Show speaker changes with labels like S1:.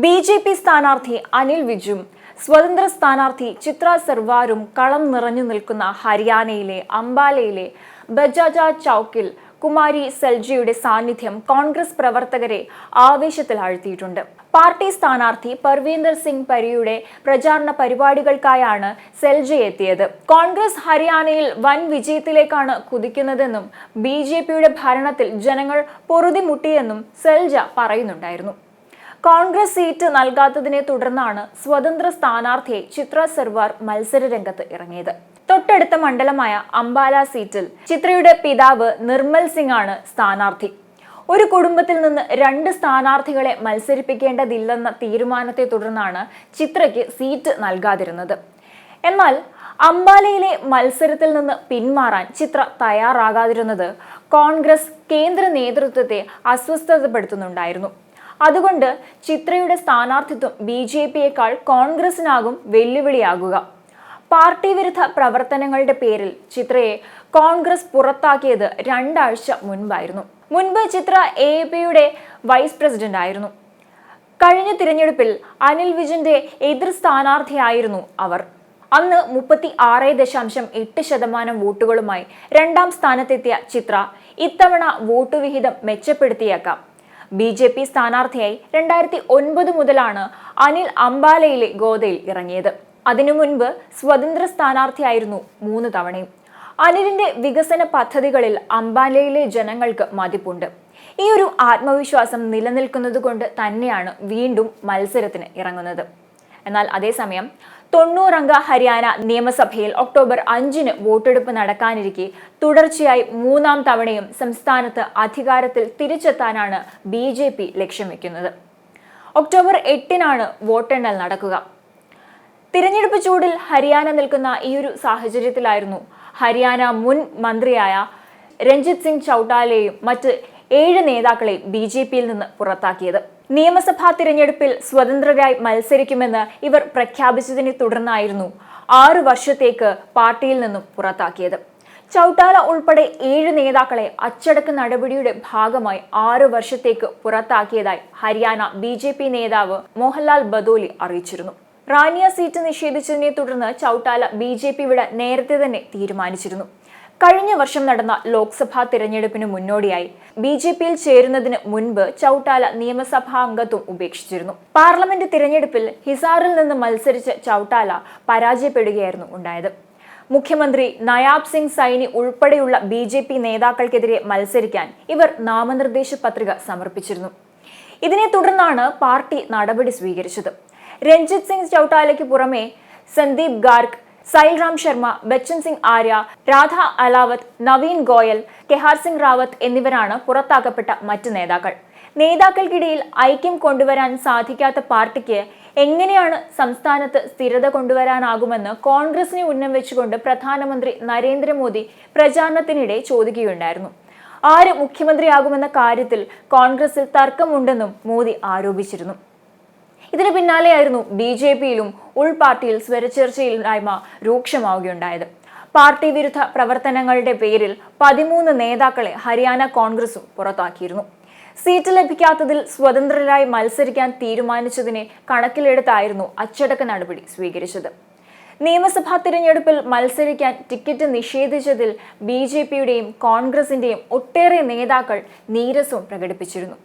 S1: BJP. സ്ഥാനാർത്ഥി അനിൽ വിജും സ്വതന്ത്ര സ്ഥാനാർത്ഥി ചിത്ര സർവാരും കളം നിറഞ്ഞു നിൽക്കുന്ന ഹരിയാനയിലെ അംബാലയിലെ ബജാജ ചൌക്കിൽ കുമാരി സെൽജിയുടെ സാന്നിധ്യം കോൺഗ്രസ് പ്രവർത്തകരെ ആവേശത്തിൽ ആഴ്ത്തിയിട്ടുണ്ട്. പാർട്ടി സ്ഥാനാർത്ഥി പർവീന്ദർ സിംഗ് പരിയുടെ പ്രചാരണ പരിപാടികൾക്കായാണ് സെൽജി എത്തിയത്. കോൺഗ്രസ് ഹരിയാനയിൽ വൻ വിജയത്തിലേക്കാണ് കുതിക്കുന്നതെന്നും ബി.ജെ.പിയുടെ ഭരണത്തിൽ ജനങ്ങൾ പൊറുതിമുട്ടിയെന്നും സെൽജ പറയുന്നുണ്ടായിരുന്നു. കോൺഗ്രസ് സീറ്റ് നൽകാത്തതിനെ തുടർന്നാണ് സ്വതന്ത്ര സ്ഥാനാർത്ഥിയെ ചിത്ര സർവാർ മത്സര രംഗത്ത് ഇറങ്ങിയത്. തൊട്ടടുത്ത മണ്ഡലമായ അംബാല സീറ്റിൽ ചിത്രയുടെ പിതാവ് നിർമ്മൽ സിംഗ് ആണ് സ്ഥാനാർത്ഥി. ഒരു കുടുംബത്തിൽ നിന്ന് 2 സ്ഥാനാർത്ഥികളെ മത്സരിപ്പിക്കേണ്ടതില്ലെന്ന തീരുമാനത്തെ തുടർന്നാണ് ചിത്രയ്ക്ക് സീറ്റ് നൽകാതിരുന്നത്. എന്നാൽ അംബാലയിലെ മത്സരത്തിൽ നിന്ന് പിന്മാറാൻ ചിത്ര തയ്യാറാകാതിരുന്നത് കോൺഗ്രസ് കേന്ദ്ര നേതൃത്വത്തെ അസ്വസ്ഥതപ്പെടുത്തുന്നുണ്ടായിരുന്നു. അതുകൊണ്ട് ചിത്രയുടെ സ്ഥാനാർത്ഥിത്വം ബി.ജെ.പിയേക്കാൾ കോൺഗ്രസിനാകും വെല്ലുവിളിയാകുക. പാർട്ടി വിരുദ്ധ പ്രവർത്തനങ്ങളുടെ പേരിൽ ചിത്രയെ കോൺഗ്രസ് പുറത്താക്കിയത് 2 ആഴ്ച മുൻപായിരുന്നു. മുൻപ് ചിത്ര എ.പി.യുടെ വൈസ് പ്രസിഡന്റ് ആയിരുന്നു. കഴിഞ്ഞ തിരഞ്ഞെടുപ്പിൽ അനിൽ വിജിന്റെ എതിർ സ്ഥാനാർത്ഥിയായിരുന്നു അവർ. അന്ന് 36.8% വോട്ടുകളുമായി 2ാം സ്ഥാനത്തെത്തിയ ചിത്ര ഇത്തവണ വോട്ട് വിഹിതം മെച്ചപ്പെടുത്തിയേക്കാം. ബി.ജെ.പി. സ്ഥാനാർത്ഥിയായി 2009 മുതലാണ് അനിൽ അംബാലയിലെ ഗോദയിൽ ഇറങ്ങിയത്. അതിനു മുൻപ് സ്വതന്ത്ര സ്ഥാനാർത്ഥിയായിരുന്നു 3 തവണയും. അനിലിന്റെ വികസന പദ്ധതികളിൽ അംബാലയിലെ ജനങ്ങൾക്ക് മതിപ്പുണ്ട്. ഈ ഒരു ആത്മവിശ്വാസം നിലനിൽക്കുന്നതുകൊണ്ട് തന്നെയാണ് വീണ്ടും മത്സരത്തിന് ഇറങ്ങുന്നത്. എന്നാൽ അതേസമയം 90 അംഗ ഹരിയാന നിയമസഭയിൽ ഒക്ടോബർ 5-ന് വോട്ടെടുപ്പ് നടക്കാനിരിക്കെ തുടർച്ചയായി 3ാം തവണയും സംസ്ഥാനത്ത് അധികാരത്തിൽ തിരിച്ചെത്താനാണ് ബി.ജെ.പി. ലക്ഷ്യം വെക്കുന്നത്. ഒക്ടോബർ 8-നാണ് വോട്ടെണ്ണൽ നടക്കുക. തിരഞ്ഞെടുപ്പ് ചൂടിൽ ഹരിയാന നിൽക്കുന്ന ഈ ഒരു സാഹചര്യത്തിലായിരുന്നു ഹരിയാന മുൻ മന്ത്രിയായ രഞ്ജിത് സിംഗ് ചൌട്ടാലയെയും മറ്റ് 7 നേതാക്കളെയും ബി.ജെ.പിയിൽ നിന്ന് പുറത്താക്കിയത്. നിയമസഭാ തിരഞ്ഞെടുപ്പിൽ സ്വതന്ത്രരായി മത്സരിക്കുമെന്ന് ഇവർ പ്രഖ്യാപിച്ചതിനെ തുടർന്നായിരുന്നു 6 വർഷത്തേക്ക് പാർട്ടിയിൽ നിന്നും പുറത്താക്കിയത്. ചൌട്ടാല ഉൾപ്പെടെ 7 നേതാക്കളെ അച്ചടക്ക നടപടിയുടെ ഭാഗമായി 6 വർഷത്തേക്ക് പുറത്താക്കിയതായി ഹരിയാന ബി.ജെ.പി. നേതാവ് മോഹൻലാൽ ബദോലി അറിയിച്ചിരുന്നു. റാനിയ സീറ്റ് നിഷേധിച്ചതിനെ തുടർന്ന് ചൌട്ടാല ബി.ജെ.പി. വിടാൻ നേരത്തെ തന്നെ തീരുമാനിച്ചിരുന്നു. കഴിഞ്ഞ വർഷം നടന്ന ലോക്സഭാ തിരഞ്ഞെടുപ്പിന് മുന്നോടിയായി ബി.ജെ.പിയിൽ ചേരുന്നതിന് മുൻപ് ചൌട്ടാല നിയമസഭാ അംഗത്വം ഉപേക്ഷിച്ചിരുന്നു. പാർലമെന്റ് തിരഞ്ഞെടുപ്പിൽ ഹിസാറിൽ നിന്ന് മത്സരിച്ച ചൌട്ടാല പരാജയപ്പെടുകയായിരുന്നു ഉണ്ടായത്. മുഖ്യമന്ത്രി നയാബ് സിംഗ് സൈനി ഉൾപ്പെടെയുള്ള ബി.ജെ.പി. നേതാക്കൾക്കെതിരെ മത്സരിക്കാൻ ഇവർ നാമനിർദ്ദേശ പത്രിക സമർപ്പിച്ചിരുന്നു. ഇതിനെ തുടർന്നാണ് പാർട്ടി നടപടി സ്വീകരിച്ചത്. രഞ്ജിത് സിംഗ് ചൌട്ടാലയ്ക്ക് പുറമെ സന്ദീപ് ഗാർഗ്, സൈൽറാം ശർമ്മ, ബച്ചൻ സിംഗ് ആര്യ, രാധ അലാവത്ത്, നവീൻ ഗോയൽ, കെഹാർ സിംഗ് റാവത്ത് എന്നിവരാണ് പുറത്താക്കപ്പെട്ട മറ്റ് നേതാക്കൾ. നേതാക്കൾക്കിടയിൽ ഐക്യം കൊണ്ടുവരാൻ സാധിക്കാത്ത പാർട്ടിക്ക് എങ്ങനെയാണ് സംസ്ഥാനത്ത് സ്ഥിരത കൊണ്ടുവരാനാകുമെന്ന് കോൺഗ്രസിനെ ഉന്നം വെച്ചുകൊണ്ട് പ്രധാനമന്ത്രി നരേന്ദ്രമോദി പ്രചാരണത്തിനിടെ ചോദിക്കുകയുണ്ടായിരുന്നു. ആര് മുഖ്യമന്ത്രിയാകുമെന്ന കാര്യത്തിൽ കോൺഗ്രസിൽ തർക്കമുണ്ടെന്നും മോദി ആരോപിച്ചിരുന്നു. ഇതിന് പിന്നാലെയായിരുന്നു ബി.ജെ.പിയിലും ഉൾപാർട്ടിയിൽ സ്വരച്ചേർച്ചയില്ലായ്മ രൂക്ഷമാവുകയുണ്ടായത്. പാർട്ടി വിരുദ്ധ പ്രവർത്തനങ്ങളുടെ പേരിൽ 13 നേതാക്കളെ ഹരിയാന കോൺഗ്രസും പുറത്താക്കിയിരുന്നു. സീറ്റ് ലഭിക്കാത്തതിൽ സ്വതന്ത്രരായി മത്സരിക്കാൻ തീരുമാനിച്ചതിനെ കണക്കിലെടുത്തായിരുന്നു അച്ചടക്ക നടപടി സ്വീകരിച്ചത്. നിയമസഭാ തിരഞ്ഞെടുപ്പിൽ മത്സരിക്കാൻ ടിക്കറ്റ് നിഷേധിച്ചതിൽ ബി.ജെ.പിയുടെയും കോൺഗ്രസിന്റെയും ഒട്ടേറെ നേതാക്കൾ നീരസവും പ്രകടിപ്പിച്ചിരുന്നു.